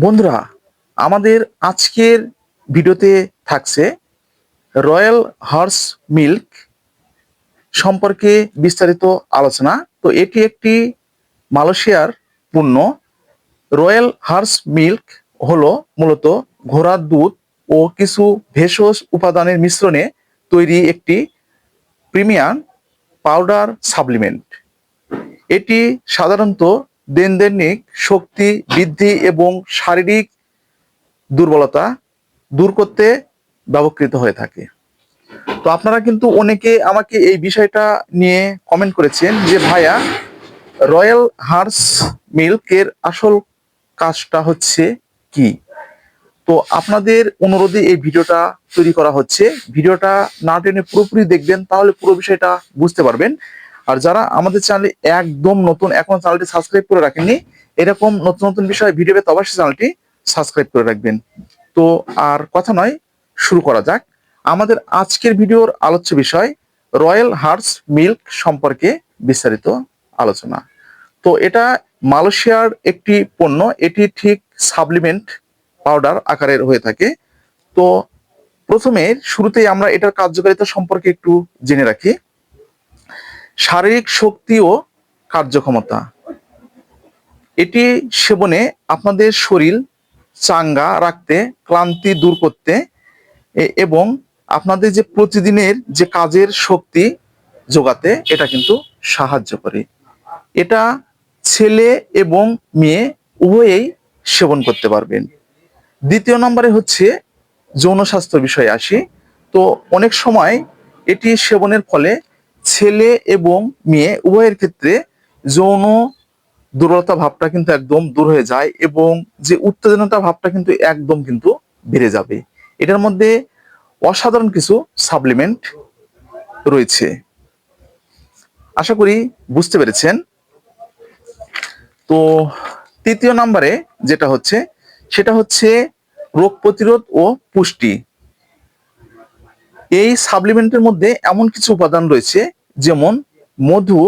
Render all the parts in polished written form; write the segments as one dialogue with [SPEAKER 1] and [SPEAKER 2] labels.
[SPEAKER 1] বন্ধুরা, আমাদের আজকের ভিডিওতে থাকছে রয়্যাল হর্স মিল্ক সম্পর্কে বিস্তারিত আলোচনা। তো এটি একটি মালয়েশিয়ার পণ্য। রয়্যাল হর্স মিল্ক হলো মূলত ঘোড়ার দুধ ও কিছু ভেষজ উপাদানের মিশ্রণে তৈরি একটি প্রিমিয়াম পাউডার সাপ্লিমেন্ট। এটি সাধারণত দৈনন্দিন শক্তি বৃদ্ধি এবং শারীরিক দুর্বলতা দূর করতে ব্যবহৃত হয়ে থাকে। তো আপনারা কিন্তু অনেকে আমাকে এই বিষয়টা নিয়ে কমেন্ট করেছেন যে ভাইয়া, রয়্যাল হার্স মিল্কের আসল কাজটা হচ্ছে কি? তো আপনাদের অনুরোধে এই ভিডিওটা তৈরি করা হচ্ছে। ভিডিওটা না টেনে পুরোপুরি দেখবেন, তাহলে পুরো বিষয়টা বুঝতে পারবেন। আর যারা আমাদের চ্যানেলে একদম নতুন, এখন চ্যানেলটি সাবস্ক্রাইব করে রাখেননি, এরকম নতুন নতুন বিষয় ভিডিও পেতে অবশ্যই চ্যানেলটি সাবস্ক্রাইব করে রাখবেন। তো আর কথা নয়, শুরু করা যাক। আমাদের আজকের ভিডিওর আলোচ্য বিষয় রয়্যাল হার্স মিল্ক সম্পর্কে বিস্তারিত আলোচনা। তো এটা মালয়েশিয়ার একটি পণ্য। এটি ঠিক সাপ্লিমেন্ট পাউডার আকারের হয়ে থাকে। তো প্রথমে শুরুতেই আমরা এটার কার্যকারিতা সম্পর্কে একটু জেনে রাখি। শারীরিক শক্তি ও কার্যক্ষমতা। এটি সেবনে আপনাদের শরীর চাঙ্গা রাখতে, ক্লান্তি দূর করতে এবং আপনাদের যে প্রতিদিনের যে কাজের শক্তি যোগাতে এটা কিন্তু সাহায্য করে। এটা ছেলে এবং মেয়ে উভয়েই সেবন করতে পারবেন। দ্বিতীয় নম্বরে হচ্ছে যৌন স্বাস্থ্য বিষয়ে আসি। তো অনেক সময় এটি সেবনের ফলে ছেলে এবং মেয়ে উভয়ের ক্ষেত্রে যৌন দুর্বলতা ভাবটা কিন্তু একদম দূর হয়ে যায় এবং যে উত্তেজনতা ভাবটা কিন্তু একদম কিন্তু বেড়ে যাবে। এটার মধ্যে অসাধারণ কিছু সাপ্লিমেন্ট রয়েছে, আশা করি বুঝতে পেরেছেন। তো তৃতীয় নম্বরে যেটা হচ্ছে সেটা হচ্ছে রোগ প্রতিরোধ ও পুষ্টি। এই সাপ্লিমেন্টের মধ্যে এমন কিছু উপাদান রয়েছে যেমন মধু,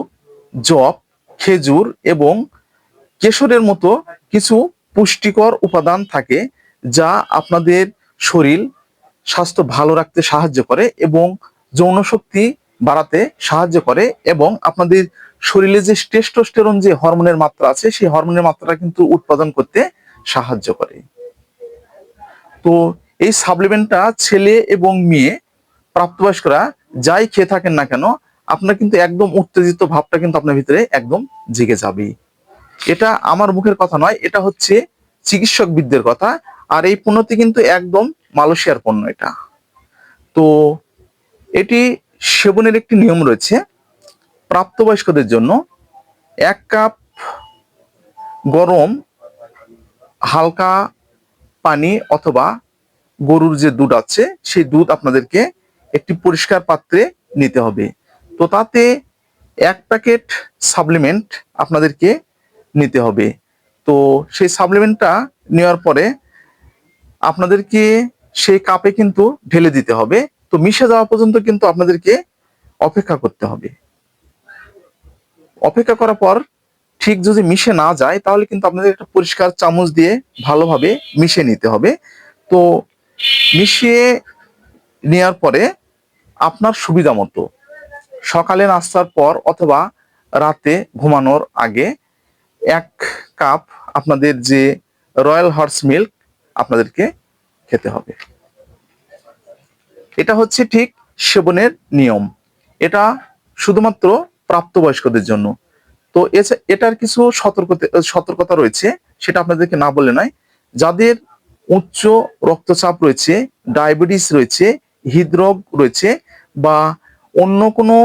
[SPEAKER 1] যব, খেজুর এবং কেশরের মতো কিছু পুষ্টিকর উপাদান থাকে, যা আপনাদের শরীর স্বাস্থ্য ভালো রাখতে সাহায্য করে এবং যৌন শক্তি বাড়াতে সাহায্য করে এবং আপনাদের শরীরে যে টেস্টোস্টেরন যে হরমোনের মাত্রা আছে সেই হরমোনের মাত্রা কিন্তু উৎপাদন করতে সাহায্য করে। তো এই সাপ্লিমেন্টটা ছেলে এবং মেয়ে প্রাপ্তবয়স্করা যাই খেয়ে থাকেন না কেন, আপনার কিন্তু একদম উত্তেজিত ভাবটা কিন্তু আপনার ভিতরে একদম জেগে যাবে। এটা আমার মুখের কথা নয়, এটা হচ্ছে চিকিৎসকবিদদের কথা। আর এই পণ্যটি কিন্তু একদম মালয়েশিয়ার পণ্য এটা। তো এটি সেবনের একটি নিয়ম রয়েছে। প্রাপ্তবয়স্কদের জন্য 1 কাপ গরম হালকা পানি অথবা গরুর যে দুধ আছে সেই দুধ আপনাদেরকে একটি পরিষ্কার পাত্রে নিতে হবে। তো তাতে 1 প্যাকেট সাপ্লিমেন্ট আপনাদেরকে নিতে হবে। তো সেই সাপ্লিমেন্টটা নেওয়ার পরে আপনাদেরকে সেই কাপে কিন্তু ঢেলে দিতে হবে। তো মিশে যাওয়া পর্যন্ত কিন্তু আপনাদেরকে অপেক্ষা করতে হবে। অপেক্ষা করার পর ঠিক যদি মিশে না যায়, তাহলে কিন্তু আপনাদের একটা পরিষ্কার চামচ দিয়ে ভালোভাবে মিশিয়ে নিতে হবে। তো মিশিয়ে নেওয়ার পরে আপনার সুবিধা মতো সকালে নাস্তার পর অথবা রাতে ঘুমানোর আগে 1 কাপ আপনাদের যে রয়্যাল হর্স মিল্ক আপনাদেরকে খেতে হবে। এটা হচ্ছে ঠিক সেবনের নিয়ম। এটা শুধুমাত্র প্রাপ্তবয়স্কদের জন্য। তো এটার কিছু সতর্কতা রয়েছে, সেটা আপনাদেরকে না বললে নয়। যাদের উচ্চ রক্তচাপ রয়েছে, ডায়াবেটিস রয়েছে, হৃদরোগ রয়েছে বা অন্য কোনো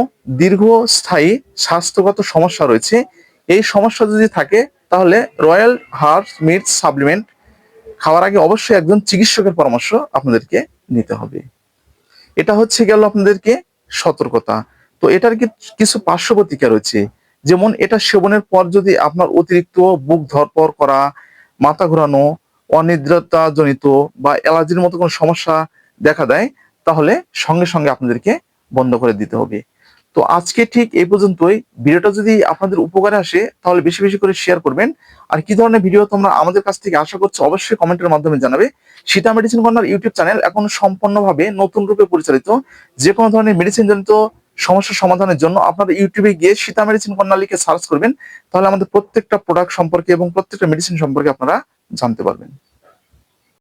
[SPEAKER 1] দীর্ঘস্থায়ী স্বাস্থ্যগত সমস্যা রয়েছে, এই সমস্যা যদি থাকে তাহলে রয়্যাল হার্স মিল্ক সাপ্লিমেন্ট খাওয়ার আগে অবশ্যই একজন চিকিৎসকের পরামর্শ আপনাদেরকে নিতে হবে। এটা হচ্ছে গেল আপনাদেরকে সতর্কতা। তো এটার কিছু পার্শ্ব প্রতিক্রিয়া রয়েছে, যেমন এটা সেবনের পর যদি আপনার অতিরিক্ত বুক ধড়ফড় করা, মাথা ঘোরানো, অনিদ্রতা জনিত বা অ্যালার্জির মতো কোনো সমস্যা দেখা দেয়, তাহলে সঙ্গে সঙ্গে আপনাদেরকে বন্ধ করে দিতে হবে। তো আজকে ঠিক এই পর্যন্তই। ভিডিওটা যদি আপনাদের উপকারে আসে তাহলে বেশি বেশি করে শেয়ার করবেন। আর কি ধরনের ভিডিও তোমরা আমাদের কাছ থেকে আশা করছো অবশ্যই কমেন্টের মাধ্যমে জানাবে। Sita medicine corner YouTube channel এখন সম্পূর্ণভাবে নতুন রূপে পরিচালিত। যে কোনো ধরনের মেডিসিন জনিত সমস্যা সমাধানের জন্য আপনারা ইউটিউবে গিয়ে সীতা মেডিসিন কর্নার লিখে সার্চ করবেন, তাহলে আমাদের প্রত্যেকটা প্রোডাক্ট সম্পর্কে এবং প্রত্যেকটা মেডিসিন সম্পর্কে আপনারা জানতে পারবেন।